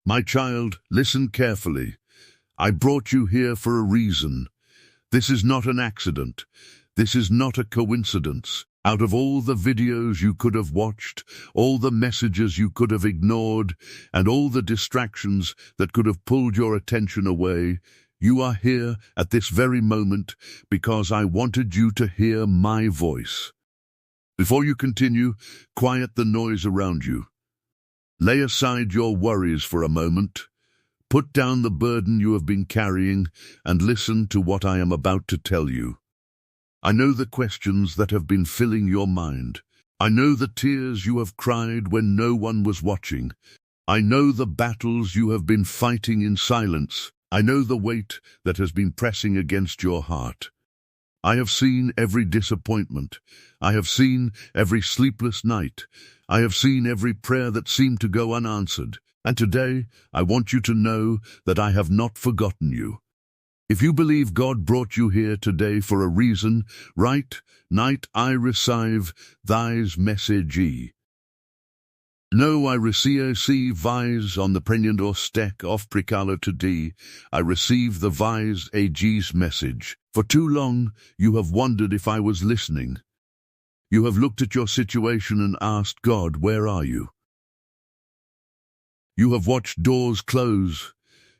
My child, listen carefully. I brought you here for a reason. This is not an accident. This is not a coincidence. Out of all the videos you could have watched, all the messages you could have ignored, and all the distractions that could have pulled your attention away, you are here at this very moment because I wanted you to hear my voice. Before you continue, quiet the noise around you. Lay aside your worries for a moment. Put down the burden you have been carrying and listen to what I am about to tell you. I know the questions that have been filling your mind. I know the tears you have cried when no one was watching. I know the battles you have been fighting in silence. I know the weight that has been pressing against your heart. I have seen every disappointment. I have seen every sleepless night. I have seen every prayer that seemed to go unanswered. And today, I want you to know that I have not forgotten you. If you believe God brought you here today for a reason, right night I receive thy's message. No, I receive vise on the pregnant or stek of precala to thee. I receive the vise ag's message. For too long, you have wondered if I was listening. You have looked at your situation and asked God, where are you? You have watched doors close.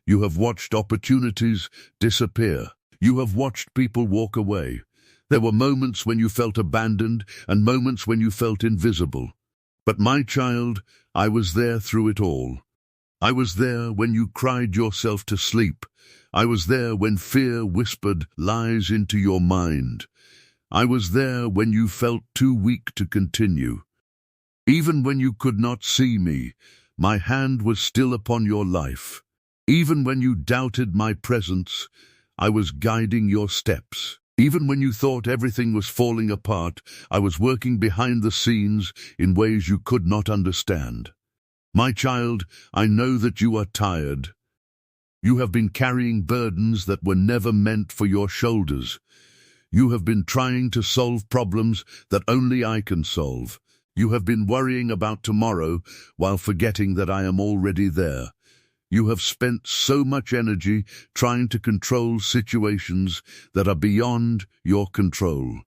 You have watched opportunities disappear. You have watched people walk away. There were moments when you felt abandoned and moments when you felt invisible. But my child, I was there through it all. I was there when you cried yourself to sleep. I was there when fear whispered lies into your mind. I was there when you felt too weak to continue. Even when you could not see me, my hand was still upon your life. Even when you doubted my presence, I was guiding your steps. Even when you thought everything was falling apart, I was working behind the scenes in ways you could not understand. My child, I know that you are tired. You have been carrying burdens that were never meant for your shoulders. You have been trying to solve problems that only I can solve. You have been worrying about tomorrow while forgetting that I am already there. You have spent so much energy trying to control situations that are beyond your control.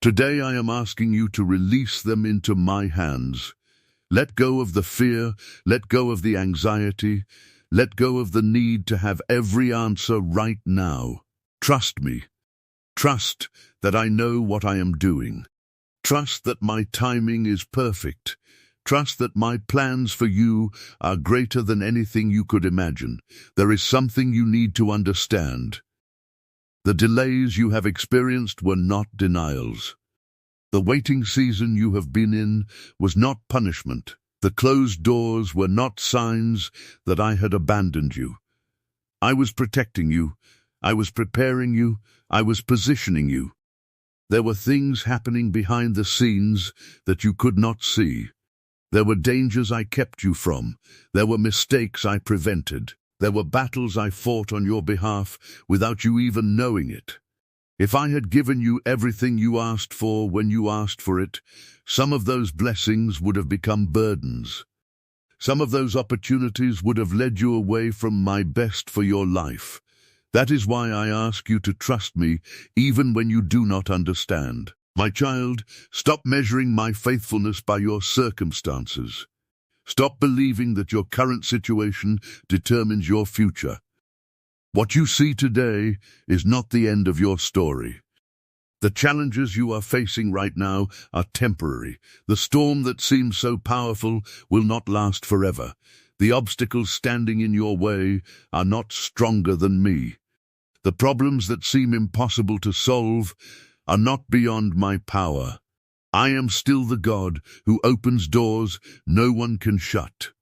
Today I am asking you to release them into my hands. Let go of the fear, let go of the anxiety, let go of the need to have every answer right now. Trust me. Trust that I know what I am doing. Trust that my timing is perfect. Trust that my plans for you are greater than anything you could imagine. There is something you need to understand. The delays you have experienced were not denials. The waiting season you have been in was not punishment. The closed doors were not signs that I had abandoned you. I was protecting you. I was preparing you. I was positioning you. There were things happening behind the scenes that you could not see. There were dangers I kept you from. There were mistakes I prevented. There were battles I fought on your behalf without you even knowing it. If I had given you everything you asked for when you asked for it, some of those blessings would have become burdens. Some of those opportunities would have led you away from my best for your life. That is why I ask you to trust me even when you do not understand. My child, stop measuring my faithfulness by your circumstances. Stop believing that your current situation determines your future. What you see today is not the end of your story. The challenges you are facing right now are temporary. The storm that seems so powerful will not last forever. The obstacles standing in your way are not stronger than me. The problems that seem impossible to solve are not beyond my power. I am still the God who opens doors no one can shut.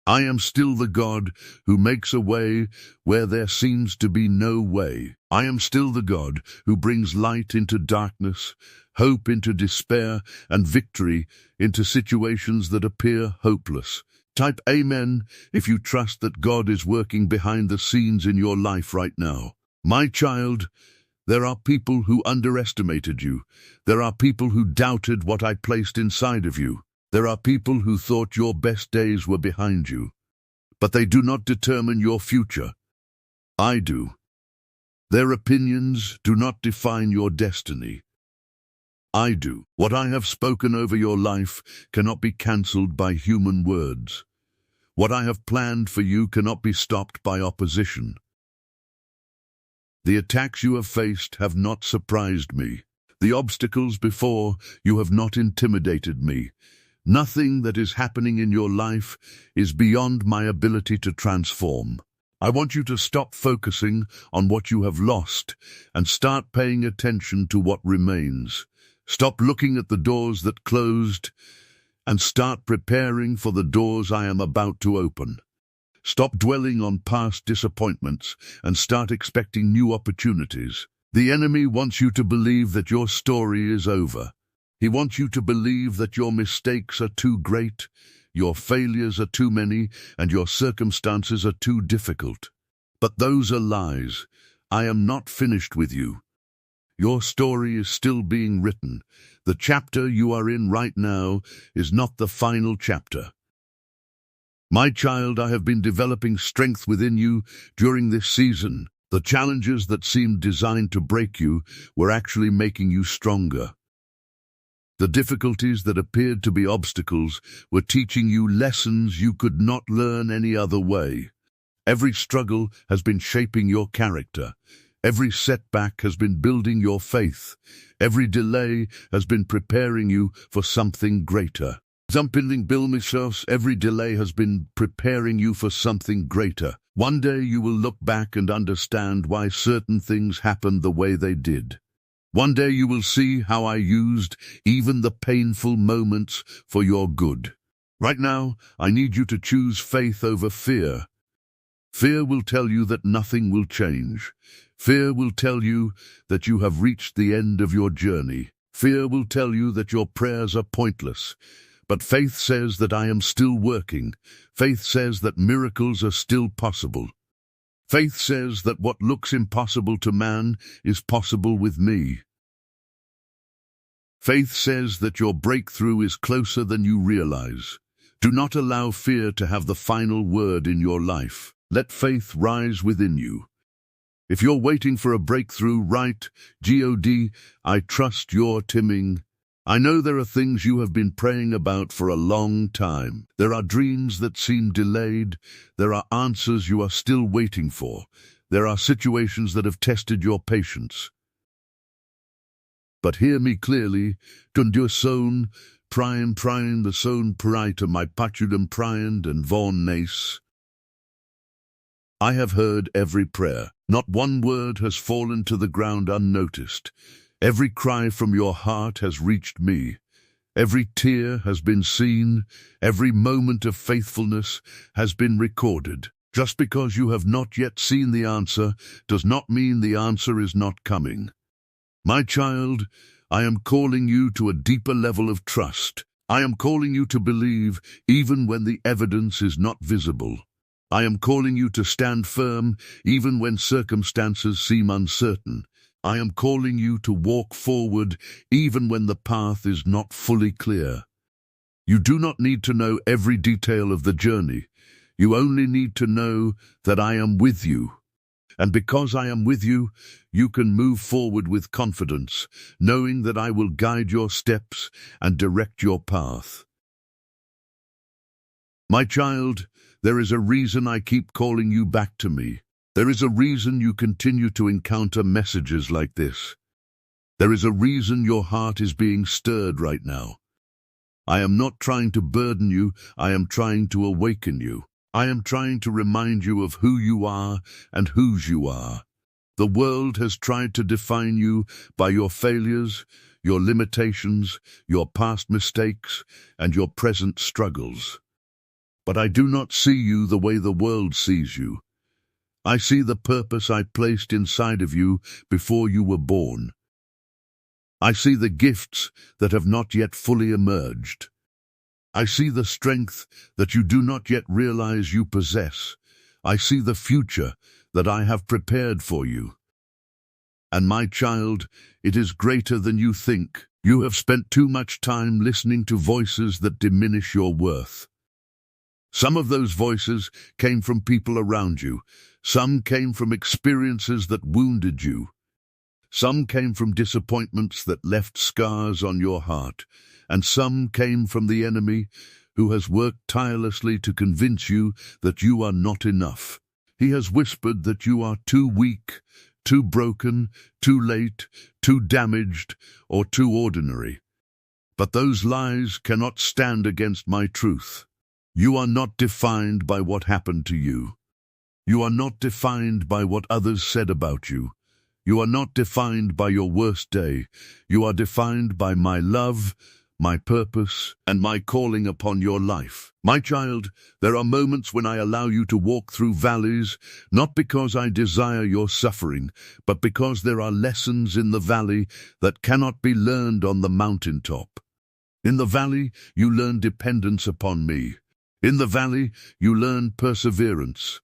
I am still the God who makes a way where there seems to be no way. I am still the God who brings light into darkness, hope into despair, and victory into situations that appear hopeless. Type Amen if you trust that God is working behind the scenes in your life right now. My child, there are people who underestimated you. There are people who doubted what I placed inside of you. There are people who thought your best days were behind you. but they do not determine your future. I do. Their opinions do not define your destiny. I do. What I have spoken over your life cannot be cancelled by human words. What I have planned for you cannot be stopped by opposition. The attacks you have faced have not surprised me. The obstacles before you have not intimidated me. Nothing that is happening in your life is beyond my ability to transform. I want you to stop focusing on what you have lost and start paying attention to what remains. Stop looking at the doors that closed and start preparing for the doors I am about to open. Stop dwelling on past disappointments and start expecting new opportunities. The enemy wants you to believe that your story is over. He wants you to believe that your mistakes are too great, your failures are too many, and your circumstances are too difficult. But those are lies. I am not finished with you. Your story is still being written. The chapter you are in right now is not the final chapter. My child, I have been developing strength within you during this season. The challenges that seemed designed to break you were actually making you stronger. The difficulties that appeared to be obstacles were teaching you lessons you could not learn any other way. Every struggle has been shaping your character. Every setback has been building your faith. Every delay has been preparing you for something greater. Every delay has been preparing you for something greater. One day you will look back and understand why certain things happened the way they did. One day you will see how I used even the painful moments for your good. Right now, I need you to choose faith over fear. Fear will tell you that nothing will change. Fear will tell you that you have reached the end of your journey. Fear will tell you that your prayers are pointless. But faith says that I am still working. Faith says that miracles are still possible. Faith says that what looks impossible to man is possible with me. Faith says that your breakthrough is closer than you realize. Do not allow fear to have the final word in your life. Let faith rise within you. If you're waiting for a breakthrough, write, God, I trust your timing. I know there are things you have been praying about for a long time. There are dreams that seem delayed. There are answers you are still waiting for. There are situations that have tested your patience. But hear me clearly, kundur son, prime the son praita my patudum priand and von nace. I have heard every prayer. Not one word has fallen to the ground unnoticed. Every cry from your heart has reached me. Every tear has been seen. Every moment of faithfulness has been recorded. Just because you have not yet seen the answer does not mean the answer is not coming. My child, I am calling you to a deeper level of trust. I am calling you to believe even when the evidence is not visible. I am calling you to stand firm even when circumstances seem uncertain. I am calling you to walk forward even when the path is not fully clear. You do not need to know every detail of the journey. You only need to know that I am with you. And because I am with you, you can move forward with confidence, knowing that I will guide your steps and direct your path. My child, there is a reason I keep calling you back to me. There is a reason you continue to encounter messages like this. There is a reason your heart is being stirred right now. I am not trying to burden you, I am trying to awaken you. I am trying to remind you of who you are and whose you are. The world has tried to define you by your failures, your limitations, your past mistakes, and your present struggles. But I do not see you the way the world sees you. I see the purpose I placed inside of you before you were born. I see the gifts that have not yet fully emerged. I see the strength that you do not yet realize you possess. I see the future that I have prepared for you. And my child, it is greater than you think. You have spent too much time listening to voices that diminish your worth. Some of those voices came from people around you. Some came from experiences that wounded you. Some came from disappointments that left scars on your heart. And some came from the enemy who has worked tirelessly to convince you that you are not enough. He has whispered that you are too weak, too broken, too late, too damaged, or too ordinary. But those lies cannot stand against my truth. You are not defined by what happened to you. You are not defined by what others said about you. You are not defined by your worst day. You are defined by my love, my purpose, and my calling upon your life. My child, there are moments when I allow you to walk through valleys, not because I desire your suffering, but because there are lessons in the valley that cannot be learned on the mountaintop. In the valley, you learn dependence upon me. In the valley, you learn perseverance.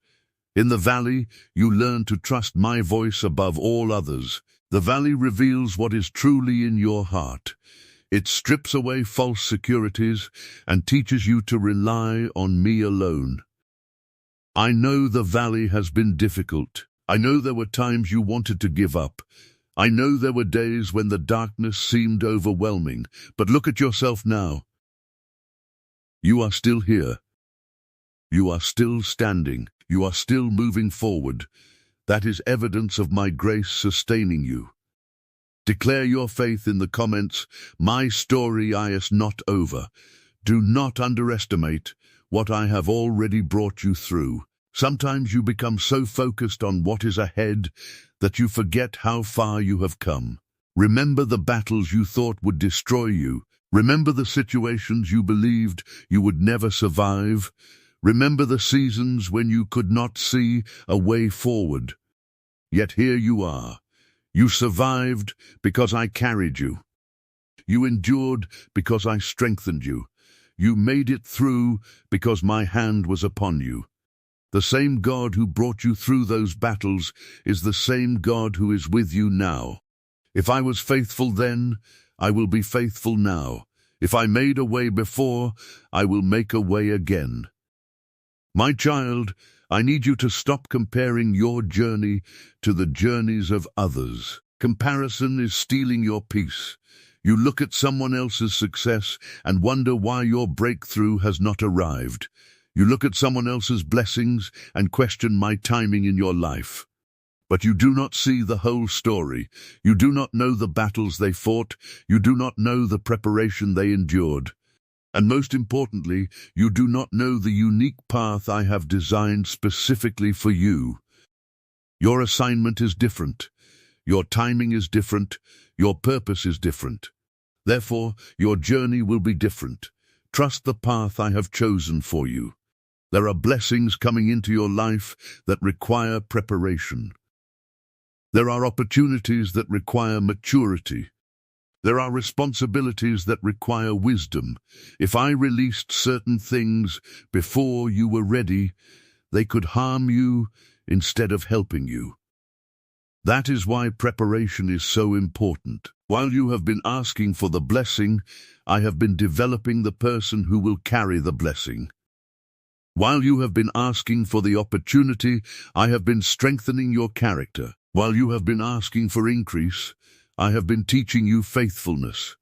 In the valley, you learn to trust my voice above all others. The valley reveals what is truly in your heart. It strips away false securities and teaches you to rely on me alone. I know the valley has been difficult. I know there were times you wanted to give up. I know there were days when the darkness seemed overwhelming. But look at yourself now. You are still here. You are still standing. You are still moving forward. That is evidence of my grace sustaining you. Declare your faith in the comments. My story is not over. Do not underestimate what I have already brought you through. Sometimes you become so focused on what is ahead that you forget how far you have come. Remember the battles you thought would destroy you. Remember the situations you believed you would never survive. Remember the seasons when you could not see a way forward. Yet here you are. You survived because I carried you. You endured because I strengthened you. You made it through because my hand was upon you. The same God who brought you through those battles is the same God who is with you now. If I was faithful then, I will be faithful now. If I made a way before, I will make a way again. My child, I need you to stop comparing your journey to the journeys of others. Comparison is stealing your peace. You look at someone else's success and wonder why your breakthrough has not arrived. You look at someone else's blessings and question my timing in your life. But you do not see the whole story. You do not know the battles they fought. You do not know the preparation they endured. And most importantly, you do not know the unique path I have designed specifically for you. Your assignment is different. Your timing is different. Your purpose is different. Therefore, your journey will be different. Trust the path I have chosen for you. There are blessings coming into your life that require preparation. There are opportunities that require maturity. There are responsibilities that require wisdom. If I released certain things before you were ready, they could harm you instead of helping you. That is why preparation is so important. While you have been asking for the blessing, I have been developing the person who will carry the blessing. While you have been asking for the opportunity, I have been strengthening your character. While you have been asking for increase, I have been teaching you faithfulness.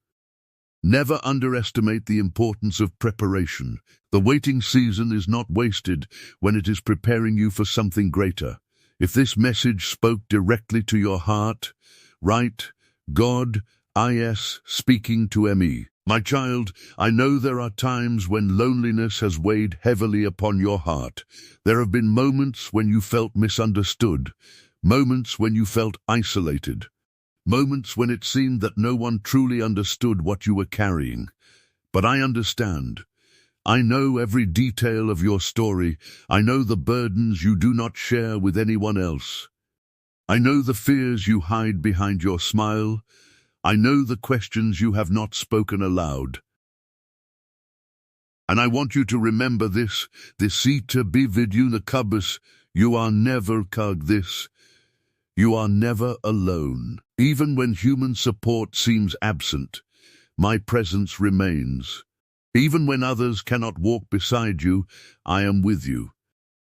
Never underestimate the importance of preparation. The waiting season is not wasted when it is preparing you for something greater. If this message spoke directly to your heart, write, God is speaking to me. My child, I know there are times when loneliness has weighed heavily upon your heart. There have been moments when you felt misunderstood, moments when you felt isolated. Moments when it seemed that no one truly understood what you were carrying. But I understand. I know every detail of your story. I know the burdens you do not share with anyone else. I know the fears you hide behind your smile. I know the questions you have not spoken aloud. And I want you to remember this sita bividunakubus, you are never kug this. You are never alone. Even when human support seems absent, my presence remains. Even when others cannot walk beside you, I am with you.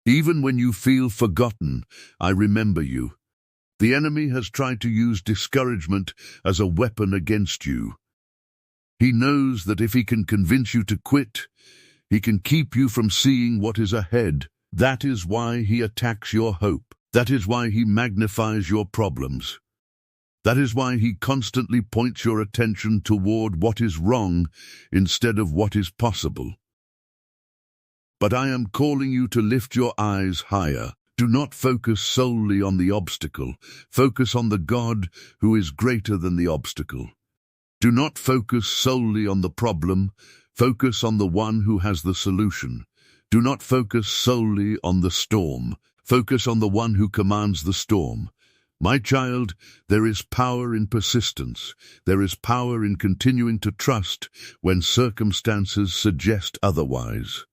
Even when you feel forgotten, I remember you. The enemy has tried to use discouragement as a weapon against you. He knows that if he can convince you to quit, he can keep you from seeing what is ahead. That is why he attacks your hope. That is why he magnifies your problems. That is why he constantly points your attention toward what is wrong instead of what is possible. But I am calling you to lift your eyes higher. Do not focus solely on the obstacle. Focus on the God who is greater than the obstacle. Do not focus solely on the problem. Focus on the one who has the solution. Do not focus solely on the storm. Focus on the one who commands the storm. My child, there is power in persistence. There is power in continuing to trust when circumstances suggest otherwise.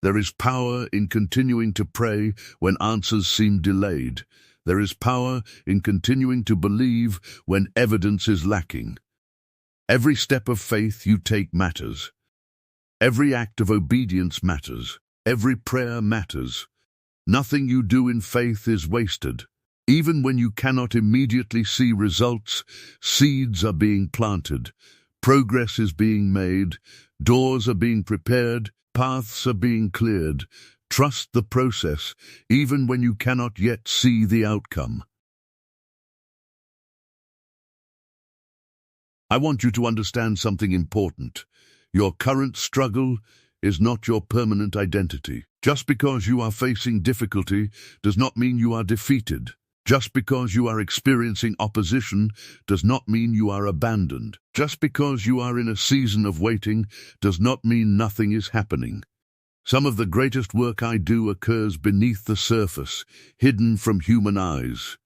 There is power in continuing to pray when answers seem delayed. There is power in continuing to believe when evidence is lacking. Every step of faith you take matters. Every act of obedience matters. Every prayer matters. Nothing you do in faith is wasted. Even when you cannot immediately see results, seeds are being planted. Progress is being made. Doors are being prepared. Paths are being cleared. Trust the process, even when you cannot yet see the outcome. I want you to understand something important. Your current struggle is not your permanent identity. Just because you are facing difficulty does not mean you are defeated. Just because you are experiencing opposition does not mean you are abandoned. Just because you are in a season of waiting does not mean nothing is happening. Some of the greatest work I do occurs beneath the surface, hidden from human eyes.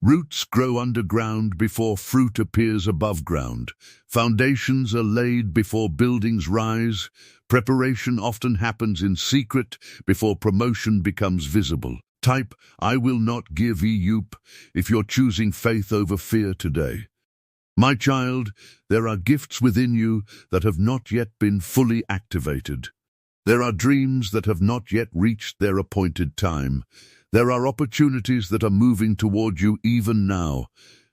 Roots grow underground before fruit appears above ground. Foundations are laid before buildings rise. Preparation often happens in secret before promotion becomes visible. Type, I will not give up if you're choosing faith over fear today. My child, there are gifts within you that have not yet been fully activated. There are dreams that have not yet reached their appointed time. There are opportunities that are moving toward you even now.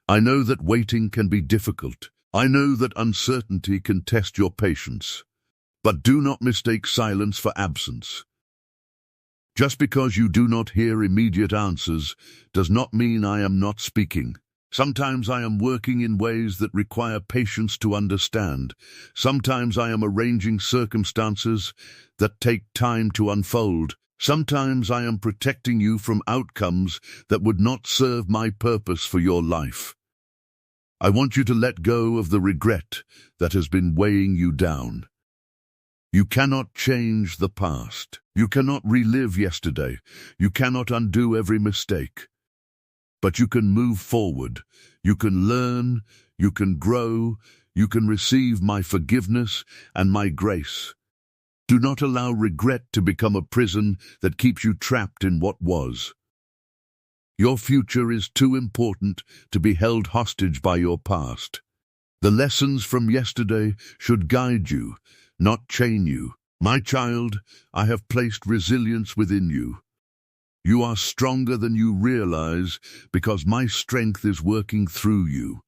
I know that waiting can be difficult. I know that uncertainty can test your patience. But do not mistake silence for absence. Just because you do not hear immediate answers does not mean I am not speaking. Sometimes I am working in ways that require patience to understand. Sometimes I am arranging circumstances that take time to unfold. Sometimes I am protecting you from outcomes that would not serve my purpose for your life. I want you to let go of the regret that has been weighing you down. You cannot change the past. You cannot relive yesterday. You cannot undo every mistake. But you can move forward. You can learn. You can grow. You can receive my forgiveness and my grace. Do not allow regret to become a prison that keeps you trapped in what was. Your future is too important to be held hostage by your past. The lessons from yesterday should guide you, not chain you. My child, I have placed resilience within you. You are stronger than you realize because my strength is working through you.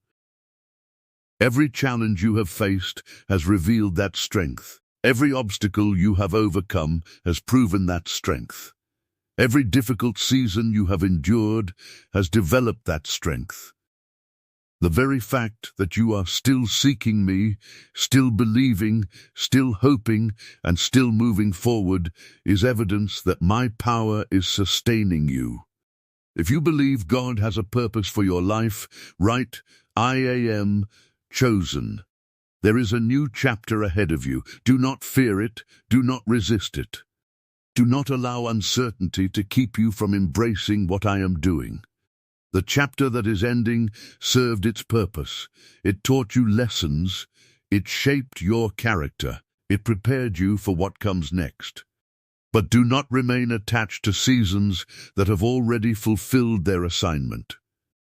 Every challenge you have faced has revealed that strength. Every obstacle you have overcome has proven that strength. Every difficult season you have endured has developed that strength. The very fact that you are still seeking me, still believing, still hoping, and still moving forward is evidence that my power is sustaining you. If you believe God has a purpose for your life, write, I am chosen. There is a new chapter ahead of you. Do not fear it. Do not resist it. Do not allow uncertainty to keep you from embracing what I am doing. The chapter that is ending served its purpose. It taught you lessons. It shaped your character. It prepared you for what comes next. But do not remain attached to seasons that have already fulfilled their assignment.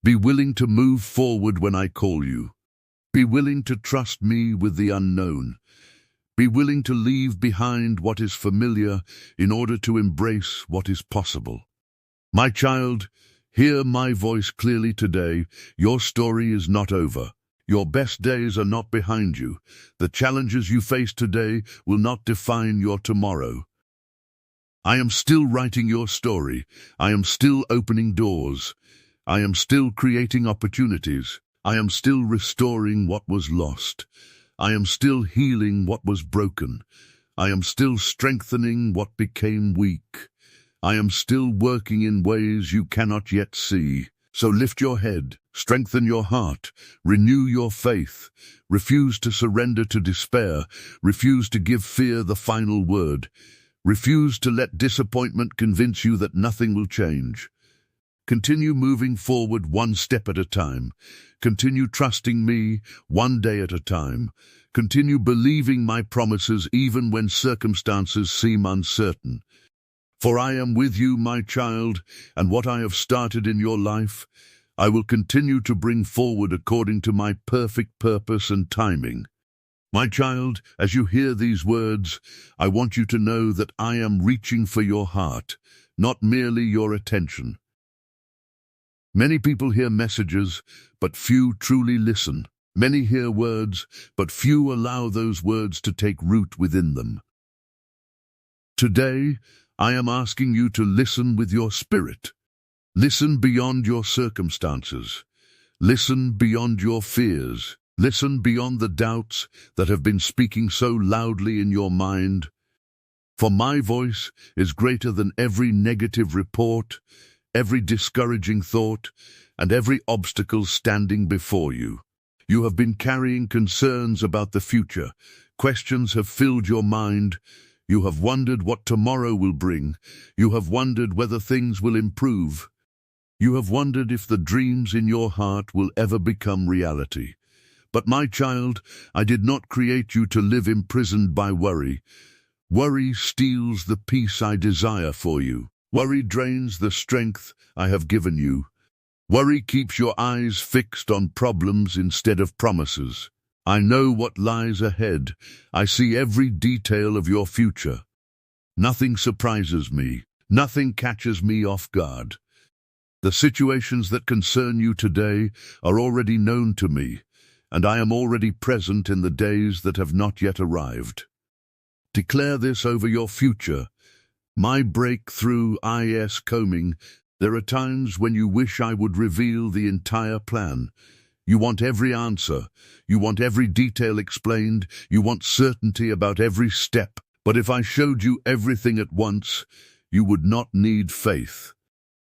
Be willing to move forward when I call you. Be willing to trust me with the unknown. Be willing to leave behind what is familiar in order to embrace what is possible. My child, hear my voice clearly today. Your story is not over. Your best days are not behind you. The challenges you face today will not define your tomorrow. I am still writing your story. I am still opening doors. I am still creating opportunities. I am still restoring what was lost. I am still healing what was broken. I am still strengthening what became weak. I am still working in ways you cannot yet see. So lift your head, strengthen your heart, renew your faith. Refuse to surrender to despair. Refuse to give fear the final word. Refuse to let disappointment convince you that nothing will change. Continue moving forward one step at a time. Continue trusting me one day at a time. Continue believing my promises even when circumstances seem uncertain. For I am with you, my child, and what I have started in your life, I will continue to bring forward according to my perfect purpose and timing. My child, as you hear these words, I want you to know that I am reaching for your heart, not merely your attention. Many people hear messages, but few truly listen. Many hear words, but few allow those words to take root within them. Today, I am asking you to listen with your spirit. Listen beyond your circumstances. Listen beyond your fears. Listen beyond the doubts that have been speaking so loudly in your mind. For my voice is greater than every negative report, every discouraging thought, and every obstacle standing before you. You have been carrying concerns about the future. Questions have filled your mind. You have wondered what tomorrow will bring. You have wondered whether things will improve. You have wondered if the dreams in your heart will ever become reality. But my child, I did not create you to live imprisoned by worry. Worry steals the peace I desire for you. Worry drains the strength I have given you. Worry keeps your eyes fixed on problems instead of promises. I know what lies ahead. I see every detail of your future. Nothing surprises me. Nothing catches me off guard. The situations that concern you today are already known to me, and I am already present in the days that have not yet arrived. Declare this over your future. My breakthrough is coming. There are times when you wish I would reveal the entire plan. You want every answer. You want every detail explained. You want certainty about every step. But if I showed you everything at once, you would not need faith.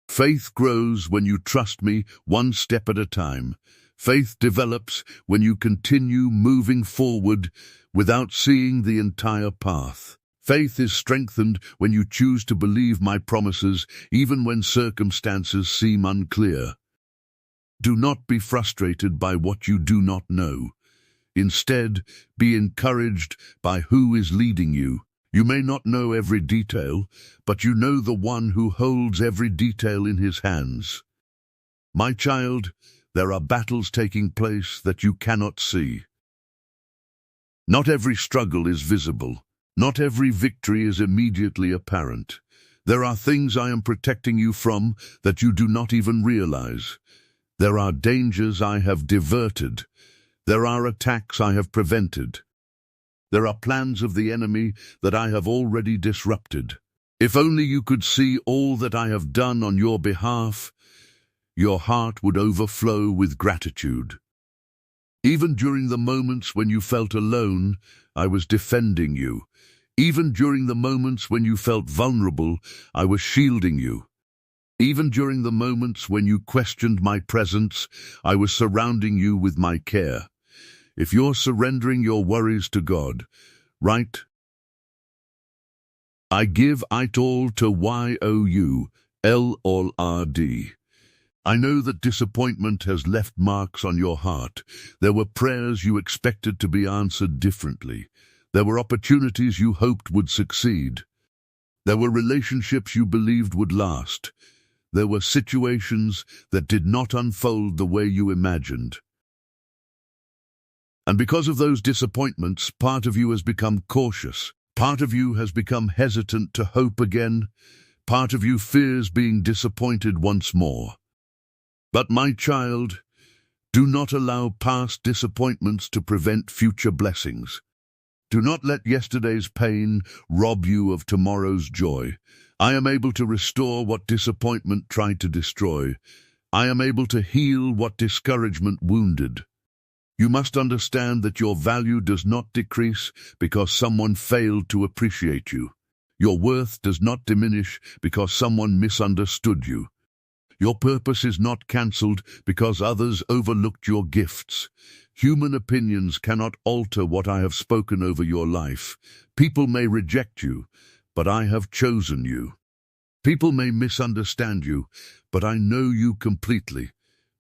Faith grows when you trust me one step at a time. Faith develops when you continue moving forward without seeing the entire path. Faith is strengthened when you choose to believe my promises even when circumstances seem unclear. Do not be frustrated by what you do not know. Instead, be encouraged by who is leading you. You may not know every detail, but you know the one who holds every detail in his hands. My child, there are battles taking place that you cannot see. Not every struggle is visible. Not every victory is immediately apparent. There are things I am protecting you from that you do not even realize. There are dangers I have diverted. There are attacks I have prevented. There are plans of the enemy that I have already disrupted. If only you could see all that I have done on your behalf, your heart would overflow with gratitude. Even during the moments when you felt alone, I was defending you. Even during the moments when you felt vulnerable, I was shielding you. Even during the moments when you questioned my presence, I was surrounding you with my care. If you're surrendering your worries to God, right? I give it all to YOULRD. I know that disappointment has left marks on your heart. There were prayers you expected to be answered differently. There were opportunities you hoped would succeed. There were relationships you believed would last. There were situations that did not unfold the way you imagined. And because of those disappointments, part of you has become cautious. Part of you has become hesitant to hope again. Part of you fears being disappointed once more. But my child, do not allow past disappointments to prevent future blessings. Do not let yesterday's pain rob you of tomorrow's joy. I am able to restore what disappointment tried to destroy. I am able to heal what discouragement wounded. You must understand that your value does not decrease because someone failed to appreciate you. Your worth does not diminish because someone misunderstood you. Your purpose is not cancelled because others overlooked your gifts. Human opinions cannot alter what I have spoken over your life. People may reject you, but I have chosen you. People may misunderstand you, but I know you completely.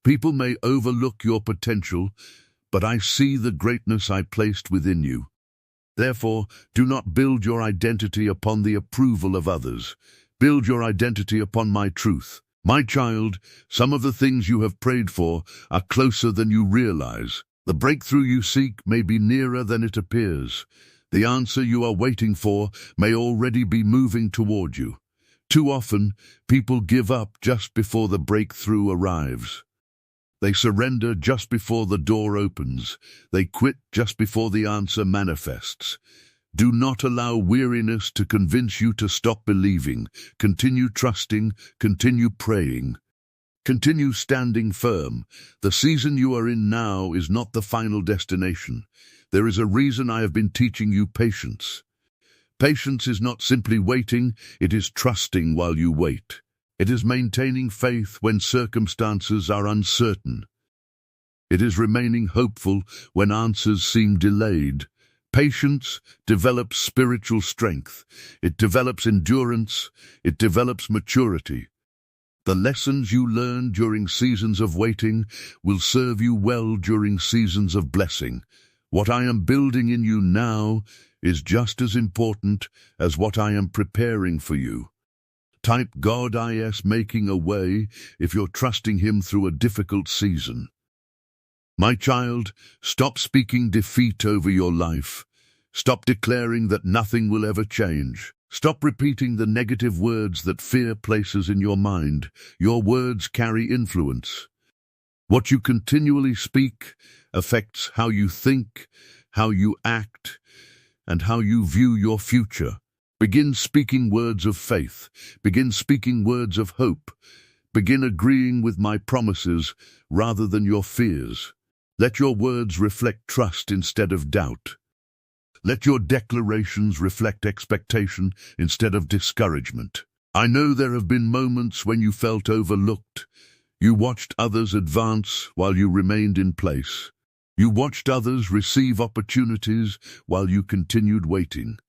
People may overlook your potential, but I see the greatness I placed within you. Therefore, do not build your identity upon the approval of others. Build your identity upon my truth. My child, some of the things you have prayed for are closer than you realize. The breakthrough you seek may be nearer than it appears. The answer you are waiting for may already be moving toward you. Too often, people give up just before the breakthrough arrives. They surrender just before the door opens. They quit just before the answer manifests. Do not allow weariness to convince you to stop believing. Continue trusting, continue praying. Continue standing firm. The season you are in now is not the final destination. There is a reason I have been teaching you patience. Patience is not simply waiting, it is trusting while you wait. It is maintaining faith when circumstances are uncertain. It is remaining hopeful when answers seem delayed. Patience develops spiritual strength. It develops endurance. It develops maturity. The lessons you learn during seasons of waiting will serve you well during seasons of blessing. What I am building in you now is just as important as what I am preparing for you. Type God is making a way if you're trusting Him through a difficult season. My child, stop speaking defeat over your life. Stop declaring that nothing will ever change. Stop repeating the negative words that fear places in your mind. Your words carry influence. What you continually speak affects how you think, how you act, and how you view your future. Begin speaking words of faith. Begin speaking words of hope. Begin agreeing with my promises rather than your fears. Let your words reflect trust instead of doubt. Let your declarations reflect expectation instead of discouragement. I know there have been moments when you felt overlooked. You watched others advance while you remained in place. You watched others receive opportunities while you continued waiting.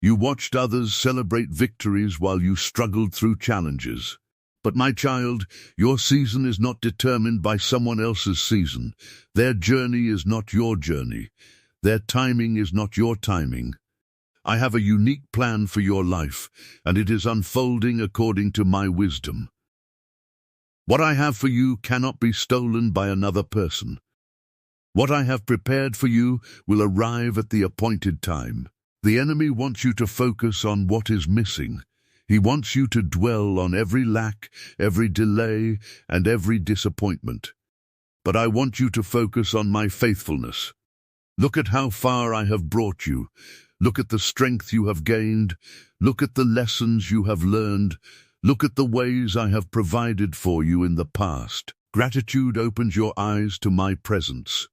You watched others celebrate victories while you struggled through challenges. But my child, your season is not determined by someone else's season. Their journey is not your journey. Their timing is not your timing. I have a unique plan for your life, and it is unfolding according to my wisdom. What I have for you cannot be stolen by another person. What I have prepared for you will arrive at the appointed time. The enemy wants you to focus on what is missing. He wants you to dwell on every lack, every delay, and every disappointment. But I want you to focus on my faithfulness. Look at how far I have brought you. Look at the strength you have gained. Look at the lessons you have learned. Look at the ways I have provided for you in the past. Gratitude opens your eyes to my presence.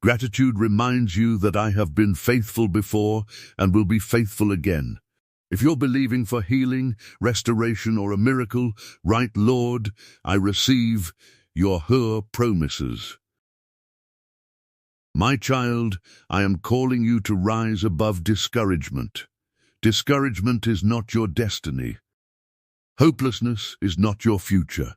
Gratitude reminds you that I have been faithful before and will be faithful again. If you're believing for healing, restoration, or a miracle, write, Lord, I receive your promises. My child, I am calling you to rise above discouragement. Discouragement is not your destiny. Hopelessness is not your future.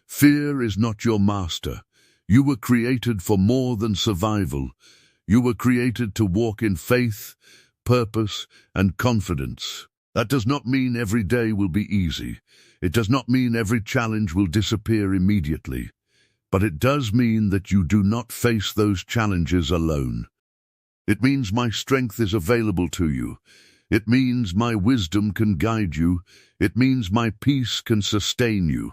Fear is not your master. You were created for more than survival. You were created to walk in faith, purpose, and confidence. That does not mean every day will be easy. It does not mean every challenge will disappear immediately. But it does mean that you do not face those challenges alone. It means my strength is available to you. It means my wisdom can guide you. It means my peace can sustain you.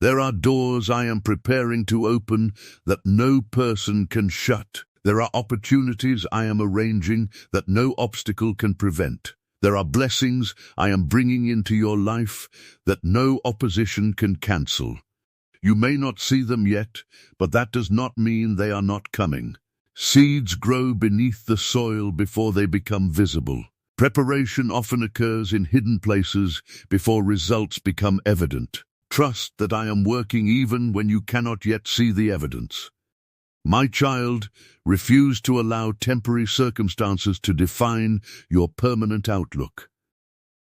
There are doors I am preparing to open that no person can shut. There are opportunities I am arranging that no obstacle can prevent. There are blessings I am bringing into your life that no opposition can cancel. You may not see them yet, but that does not mean they are not coming. Seeds grow beneath the soil before they become visible. Preparation often occurs in hidden places before results become evident. Trust that I am working even when you cannot yet see the evidence. My child, refuse to allow temporary circumstances to define your permanent outlook.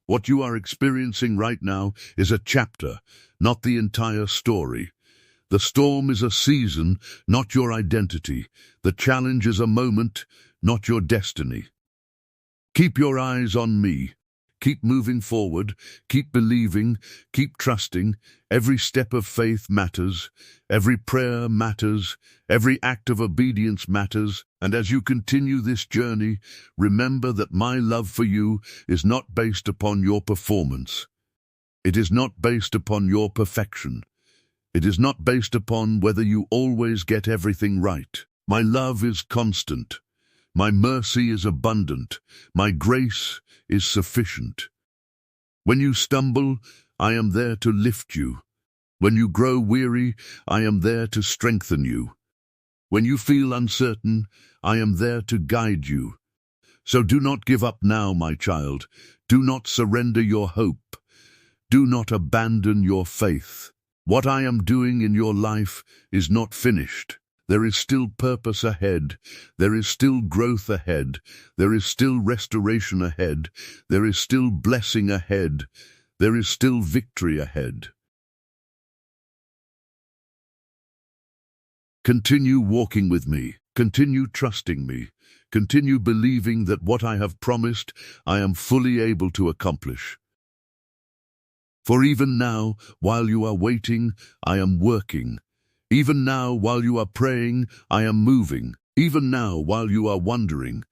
What you are experiencing right now is a chapter, not the entire story. The storm is a season, not your identity. The challenge is a moment, not your destiny. Keep your eyes on me. Keep moving forward, keep believing, keep trusting. Every step of faith matters, every prayer matters, every act of obedience matters. And as you continue this journey, remember that my love for you is not based upon your performance. It is not based upon your perfection. It is not based upon whether you always get everything right. My love is constant. My mercy is abundant. My grace is sufficient. When you stumble, I am there to lift you. When you grow weary, I am there to strengthen you. When you feel uncertain, I am there to guide you. So do not give up now, my child. Do not surrender your hope. Do not abandon your faith. What I am doing in your life is not finished. There is still purpose ahead. There is still growth ahead. There is still restoration ahead. There is still blessing ahead. There is still victory ahead. Continue walking with me. Continue trusting me. Continue believing that what I have promised, I am fully able to accomplish. For even now, while you are waiting, I am working. Even now, while you are praying, I am moving. Even now, while you are wondering,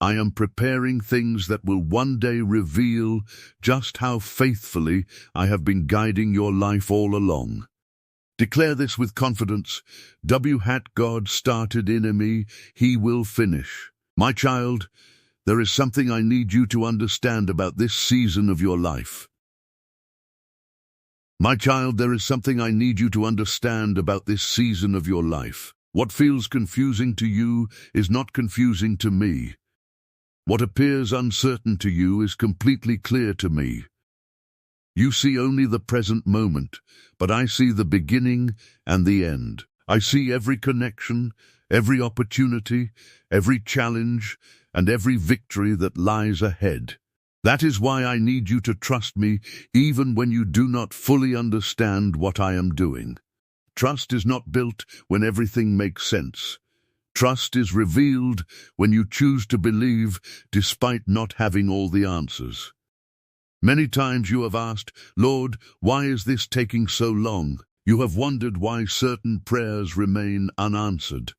I am preparing things that will one day reveal just how faithfully I have been guiding your life all along. Declare this with confidence. God started in me, He will finish. My child, there is something I need you to understand about this season of your life. My child, there is something I need you to understand about this season of your life. What feels confusing to you is not confusing to me. What appears uncertain to you is completely clear to me. You see only the present moment, but I see the beginning and the end. I see every connection, every opportunity, every challenge, and every victory that lies ahead. That is why I need you to trust me even when you do not fully understand what I am doing. Trust is not built when everything makes sense. Trust is revealed when you choose to believe despite not having all the answers. Many times you have asked, Lord, why is this taking so long? You have wondered why certain prayers remain unanswered.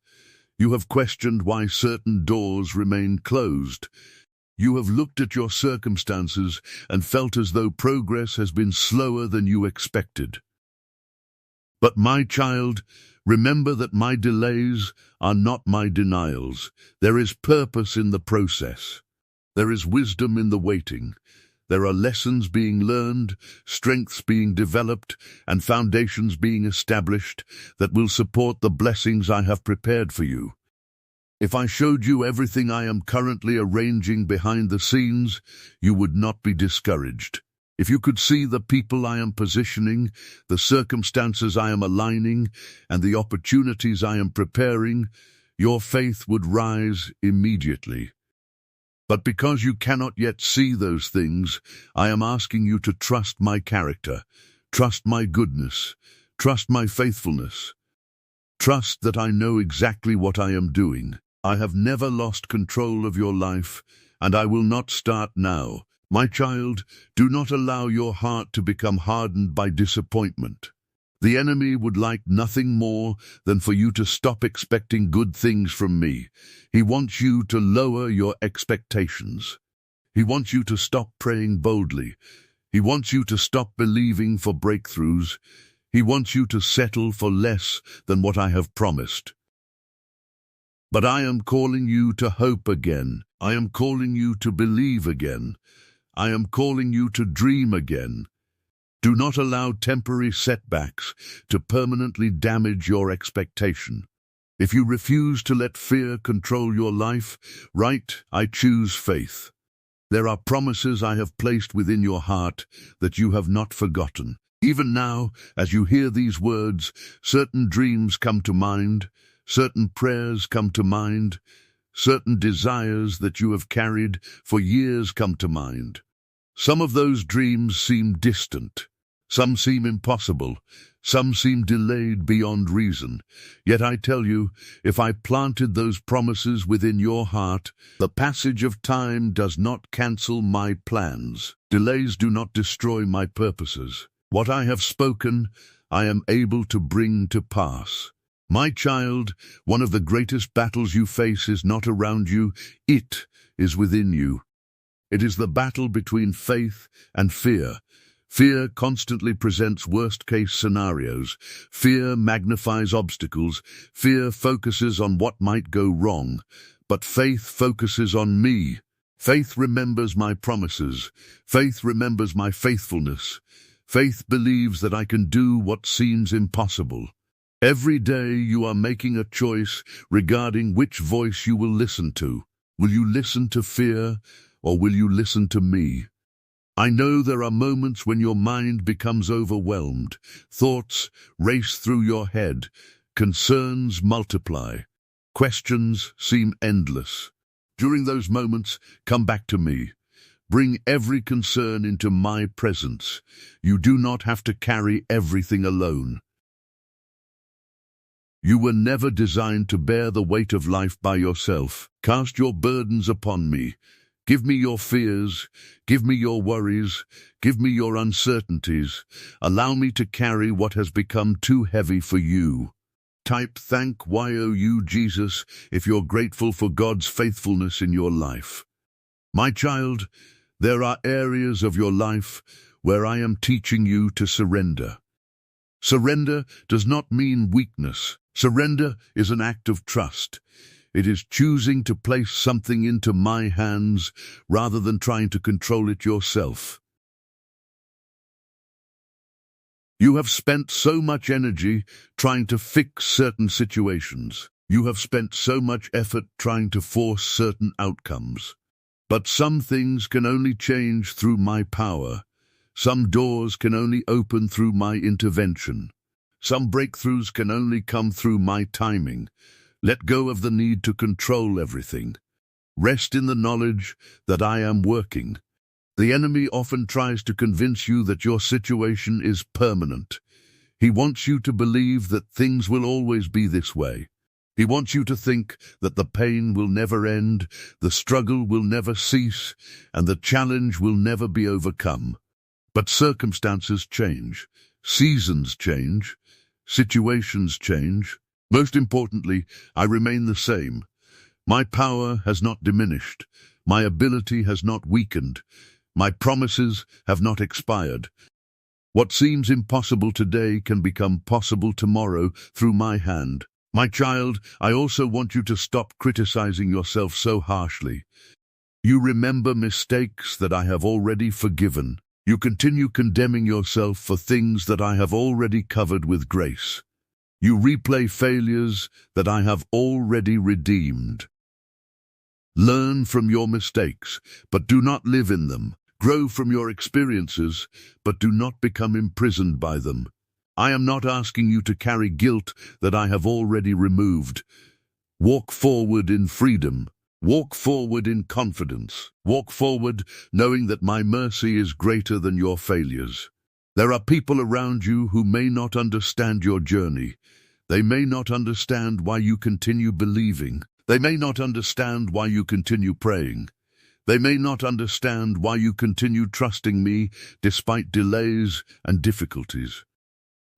You have questioned why certain doors remain closed. You have looked at your circumstances and felt as though progress has been slower than you expected. But my child, remember that my delays are not my denials. There is purpose in the process. There is wisdom in the waiting. There are lessons being learned, strengths being developed, and foundations being established that will support the blessings I have prepared for you. If I showed you everything I am currently arranging behind the scenes, you would not be discouraged. If you could see the people I am positioning, the circumstances I am aligning, and the opportunities I am preparing, your faith would rise immediately. But because you cannot yet see those things, I am asking you to trust my character, trust my goodness, trust my faithfulness. Trust that I know exactly what I am doing. I have never lost control of your life, and I will not start now. My child, do not allow your heart to become hardened by disappointment. The enemy would like nothing more than for you to stop expecting good things from me. He wants you to lower your expectations. He wants you to stop praying boldly. He wants you to stop believing for breakthroughs. He wants you to settle for less than what I have promised. But I am calling you to hope again. I am calling you to believe again. I am calling you to dream again. Do not allow temporary setbacks to permanently damage your expectation. If you refuse to let fear control your life, I choose faith. There are promises I have placed within your heart that you have not forgotten. Even now, as you hear these words, certain dreams come to mind, certain prayers come to mind, certain desires that you have carried for years come to mind. Some of those dreams seem distant. Some seem impossible. Some seem delayed beyond reason. Yet I tell you, if I planted those promises within your heart, the passage of time does not cancel my plans. Delays do not destroy my purposes. What I have spoken, I am able to bring to pass. My child, one of the greatest battles you face is not around you, it is within you. It is the battle between faith and fear. Fear constantly presents worst-case scenarios. Fear magnifies obstacles. Fear focuses on what might go wrong. But faith focuses on me. Faith remembers my promises. Faith remembers my faithfulness. Faith believes that I can do what seems impossible. Every day you are making a choice regarding which voice you will listen to. Will you listen to fear, or will you listen to me? I know there are moments when your mind becomes overwhelmed. Thoughts race through your head. Concerns multiply. Questions seem endless. During those moments, come back to me. Bring every concern into my presence. You do not have to carry everything alone. You were never designed to bear the weight of life by yourself. Cast your burdens upon me. Give me your fears, give me your worries, give me your uncertainties. Allow me to carry what has become too heavy for you. Type thank you Jesus if you're grateful for God's faithfulness in your life. My child, there are areas of your life where I am teaching you to surrender. Surrender does not mean weakness. Surrender is an act of trust. It is choosing to place something into my hands rather than trying to control it yourself. You have spent so much energy trying to fix certain situations. You have spent so much effort trying to force certain outcomes. But some things can only change through my power. Some doors can only open through my intervention. Some breakthroughs can only come through my timing. Let go of the need to control everything. Rest in the knowledge that I am working. The enemy often tries to convince you that your situation is permanent. He wants you to believe that things will always be this way. He wants you to think that the pain will never end, the struggle will never cease, and the challenge will never be overcome. But circumstances change, seasons change, situations change. Most importantly, I remain the same. My power has not diminished. My ability has not weakened. My promises have not expired. What seems impossible today can become possible tomorrow through my hand. My child, I also want you to stop criticizing yourself so harshly. You remember mistakes that I have already forgiven. You continue condemning yourself for things that I have already covered with grace. You replay failures that I have already redeemed. Learn from your mistakes, but do not live in them. Grow from your experiences, but do not become imprisoned by them. I am not asking you to carry guilt that I have already removed. Walk forward in freedom. Walk forward in confidence. Walk forward knowing that my mercy is greater than your failures. There are people around you who may not understand your journey. They may not understand why you continue believing. They may not understand why you continue praying. They may not understand why you continue trusting me despite delays and difficulties.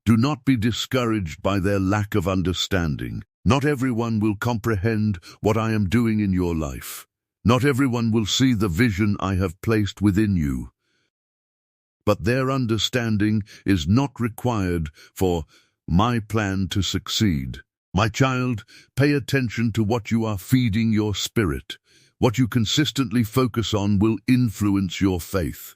Do not be discouraged by their lack of understanding. Not everyone will comprehend what I am doing in your life. Not everyone will see the vision I have placed within you. But their understanding is not required for my plan to succeed. My child, pay attention to what you are feeding your spirit. What you consistently focus on will influence your faith.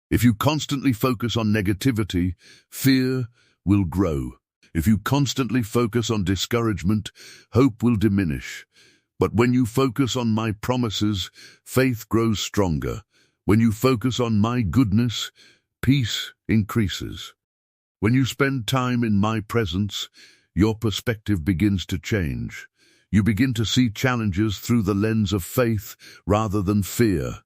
If you constantly focus on negativity, fear will grow. If you constantly focus on discouragement, hope will diminish. But when you focus on my promises, faith grows stronger. When you focus on my goodness, peace increases. When you spend time in my presence, your perspective begins to change. You begin to see challenges through the lens of faith rather than fear.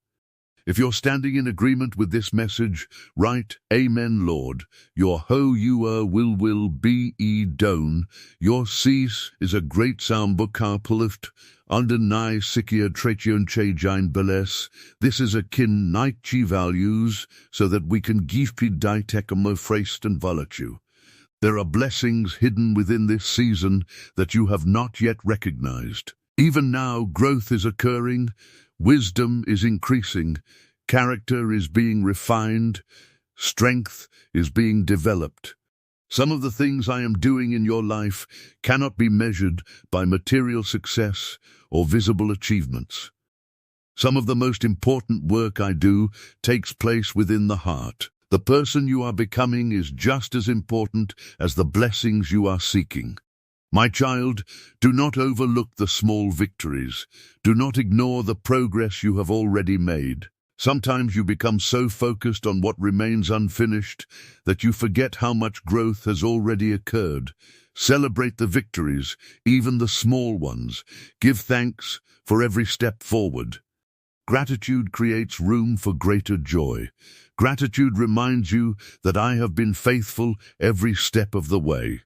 If you're standing in agreement with this message, write, Amen, Lord. Your ho you will be don. Your cease is a great soundbook carpelift. Under nai sikia tretion chagine beles. This is a kin night chi values, so that we can gifpi ditekamo freist and volatu. There are blessings hidden within this season that you have not yet recognized. Even now, growth is occurring. Wisdom is increasing, character is being refined, strength is being developed. Some of the things I am doing in your life cannot be measured by material success or visible achievements. Some of the most important work I do takes place within the heart. The person you are becoming is just as important as the blessings you are seeking. My child, do not overlook the small victories. Do not ignore the progress you have already made. Sometimes you become so focused on what remains unfinished that you forget how much growth has already occurred. Celebrate the victories, even the small ones. Give thanks for every step forward. Gratitude creates room for greater joy. Gratitude reminds you that I have been faithful every step of the way.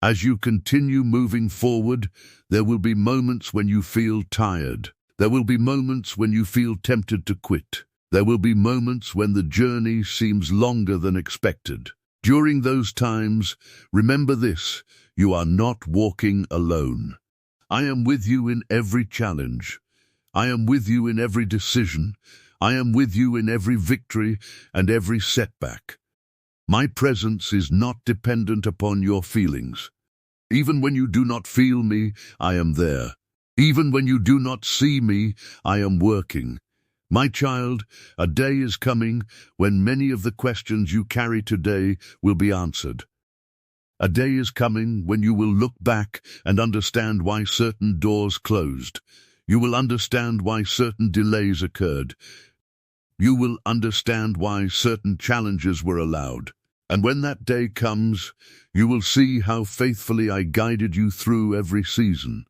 As you continue moving forward, there will be moments when you feel tired. There will be moments when you feel tempted to quit. There will be moments when the journey seems longer than expected. During those times, remember this: you are not walking alone. I am with you in every challenge. I am with you in every decision. I am with you in every victory and every setback. My presence is not dependent upon your feelings. Even when you do not feel me, I am there. Even when you do not see me, I am working. My child, a day is coming when many of the questions you carry today will be answered. A day is coming when you will look back and understand why certain doors closed. You will understand why certain delays occurred. You will understand why certain challenges were allowed. And when that day comes, you will see how faithfully I guided you through every season.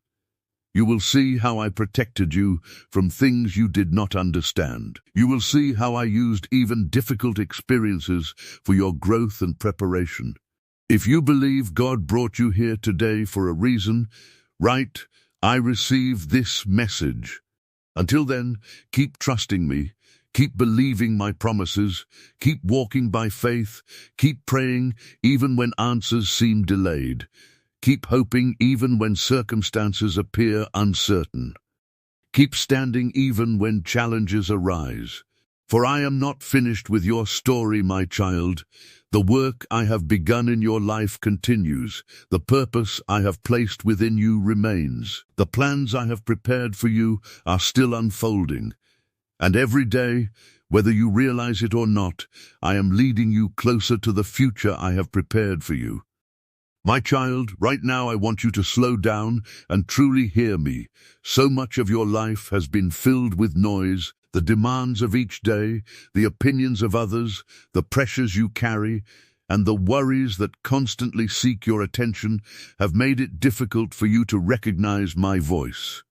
You will see how I protected you from things you did not understand. You will see how I used even difficult experiences for your growth and preparation. If you believe God brought you here today for a reason, write, I receive this message. Until then, keep trusting me. Keep believing my promises. Keep walking by faith. Keep praying even when answers seem delayed. Keep hoping even when circumstances appear uncertain. Keep standing even when challenges arise. For I am not finished with your story, my child. The work I have begun in your life continues. The purpose I have placed within you remains. The plans I have prepared for you are still unfolding. And every day, whether you realize it or not, I am leading you closer to the future I have prepared for you. My child, right now I want you to slow down and truly hear me. So much of your life has been filled with noise, the demands of each day, the opinions of others, the pressures you carry, and the worries that constantly seek your attention have made it difficult for you to recognize my voice.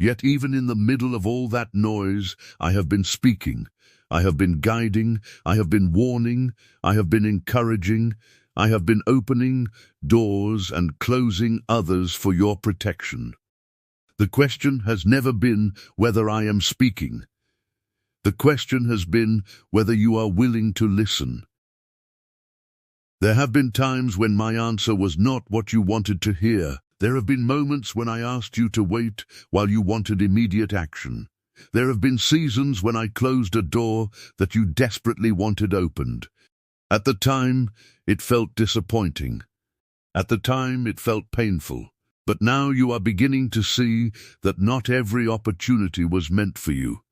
Yet even in the middle of all that noise, I have been speaking. I have been guiding. I have been warning. I have been encouraging. I have been opening doors and closing others for your protection. The question has never been whether I am speaking. The question has been whether you are willing to listen. There have been times when my answer was not what you wanted to hear. There have been moments when I asked you to wait while you wanted immediate action. There have been seasons when I closed a door that you desperately wanted opened. At the time, it felt disappointing. At the time, it felt painful. But now you are beginning to see that not every opportunity was meant for you.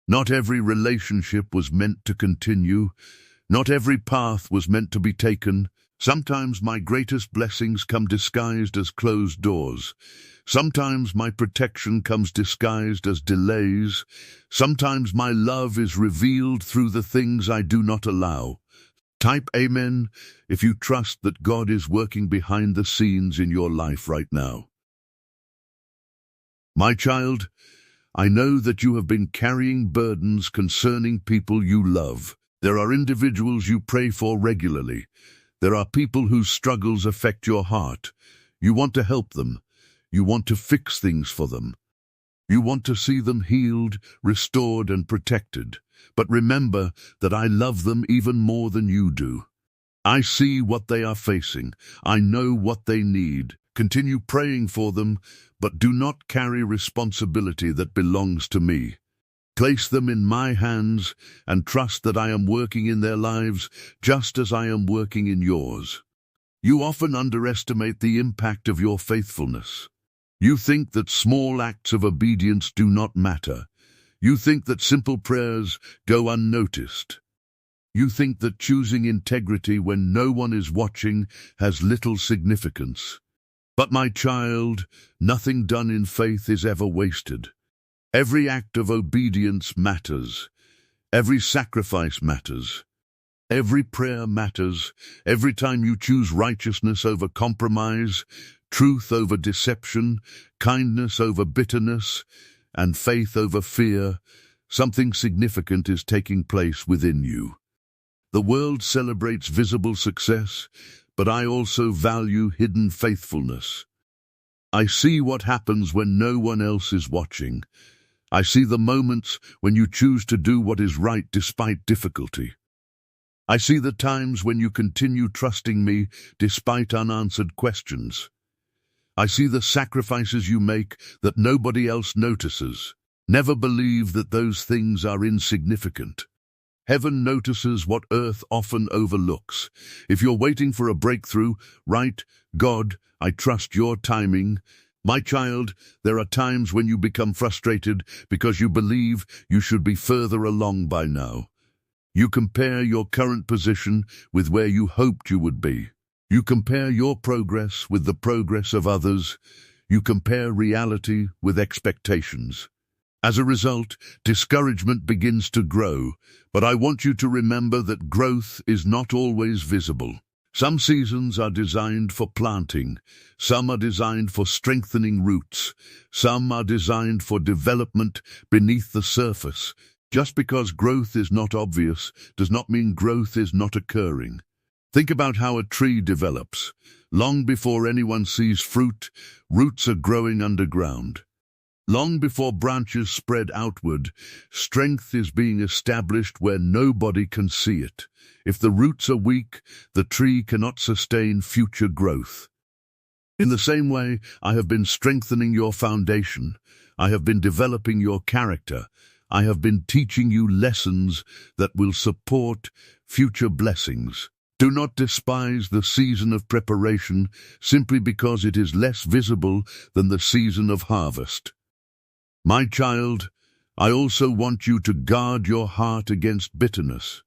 Not every relationship was meant to continue. Not every path was meant to be taken. Sometimes my greatest blessings come disguised as closed doors. Sometimes my protection comes disguised as delays. Sometimes my love is revealed through the things I do not allow. Type Amen if you trust that God is working behind the scenes in your life right now. My child, I know that you have been carrying burdens concerning people you love. There are individuals you pray for regularly. There are people whose struggles affect your heart. You want to help them. You want to fix things for them. You want to see them healed, restored, and protected. But remember that I love them even more than you do. I see what they are facing. I know what they need. Continue praying for them, but do not carry responsibility that belongs to me. Place them in my hands and trust that I am working in their lives just as I am working in yours. You often underestimate the impact of your faithfulness. You think that small acts of obedience do not matter. You think that simple prayers go unnoticed. You think that choosing integrity when no one is watching has little significance. But my child, nothing done in faith is ever wasted. Every act of obedience matters. Every sacrifice matters. Every prayer matters. Every time you choose righteousness over compromise, truth over deception, kindness over bitterness, and faith over fear, something significant is taking place within you. The world celebrates visible success, but I also value hidden faithfulness. I see what happens when no one else is watching. I see the moments when you choose to do what is right despite difficulty. I see the times when you continue trusting me despite unanswered questions. I see the sacrifices you make that nobody else notices. Never believe that those things are insignificant. Heaven notices what earth often overlooks. If you're waiting for a breakthrough, write, God, I trust your timing. My child, there are times when you become frustrated because you believe you should be further along by now. You compare your current position with where you hoped you would be. You compare your progress with the progress of others. You compare reality with expectations. As a result, discouragement begins to grow, but I want you to remember that growth is not always visible. Some seasons are designed for planting, some are designed for strengthening roots, some are designed for development beneath the surface. Just because growth is not obvious does not mean growth is not occurring. Think about how a tree develops. Long before anyone sees fruit, roots are growing underground. Long before branches spread outward, strength is being established where nobody can see it. If the roots are weak, the tree cannot sustain future growth. In the same way, I have been strengthening your foundation. I have been developing your character. I have been teaching you lessons that will support future blessings. Do not despise the season of preparation simply because it is less visible than the season of harvest. My child, I also want you to guard your heart against bitterness.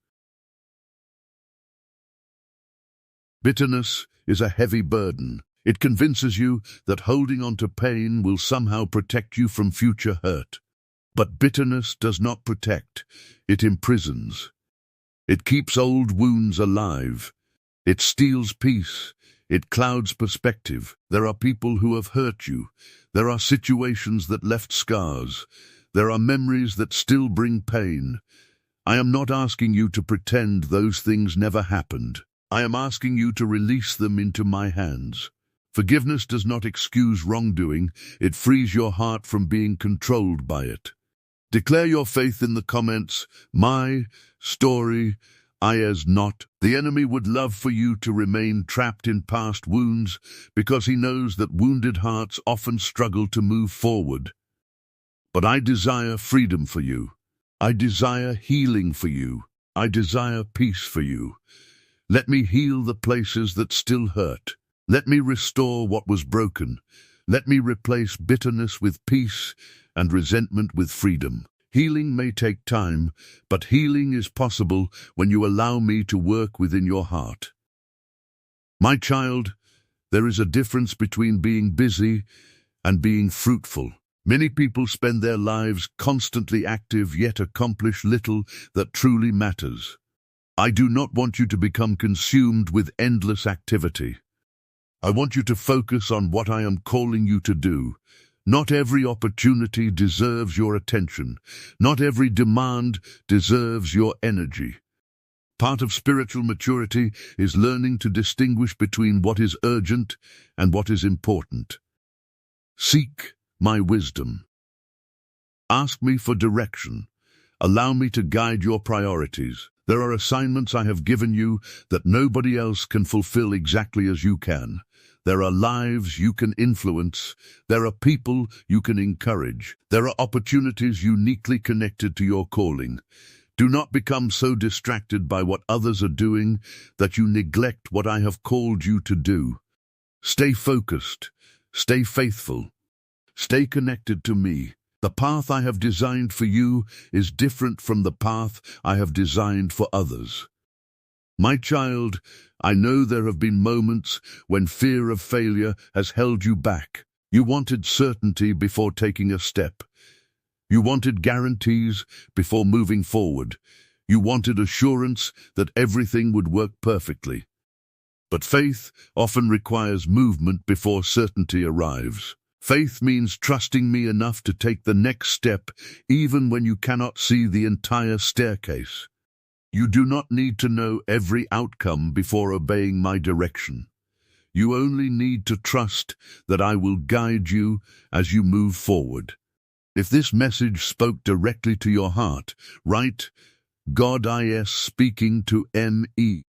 Bitterness is a heavy burden. It convinces you that holding on to pain will somehow protect you from future hurt. But bitterness does not protect, it imprisons. It keeps old wounds alive. It steals peace. It clouds perspective. There are people who have hurt you. There are situations that left scars. There are memories that still bring pain. I am not asking you to pretend those things never happened. I am asking you to release them into my hands. Forgiveness does not excuse wrongdoing. It frees your heart from being controlled by it. Declare your faith in the comments. My story, is not. The enemy would love for you to remain trapped in past wounds because he knows that wounded hearts often struggle to move forward. But I desire freedom for you. I desire healing for you. I desire peace for you. Let me heal the places that still hurt. Let me restore what was broken. Let me replace bitterness with peace and resentment with freedom. Healing may take time, but healing is possible when you allow me to work within your heart. My child, there is a difference between being busy and being fruitful. Many people spend their lives constantly active yet accomplish little that truly matters. I do not want you to become consumed with endless activity. I want you to focus on what I am calling you to do. Not every opportunity deserves your attention. Not every demand deserves your energy. Part of spiritual maturity is learning to distinguish between what is urgent and what is important. Seek my wisdom. Ask me for direction. Allow me to guide your priorities. There are assignments I have given you that nobody else can fulfill exactly as you can. There are lives you can influence. There are people you can encourage. There are opportunities uniquely connected to your calling. Do not become so distracted by what others are doing that you neglect what I have called you to do. Stay focused. Stay faithful. Stay connected to me. The path I have designed for you is different from the path I have designed for others. My child, I know there have been moments when fear of failure has held you back. You wanted certainty before taking a step. You wanted guarantees before moving forward. You wanted assurance that everything would work perfectly. But faith often requires movement before certainty arrives. Faith means trusting me enough to take the next step even when you cannot see the entire staircase. You do not need to know every outcome before obeying my direction. You only need to trust that I will guide you as you move forward. If this message spoke directly to your heart, write God is speaking to me.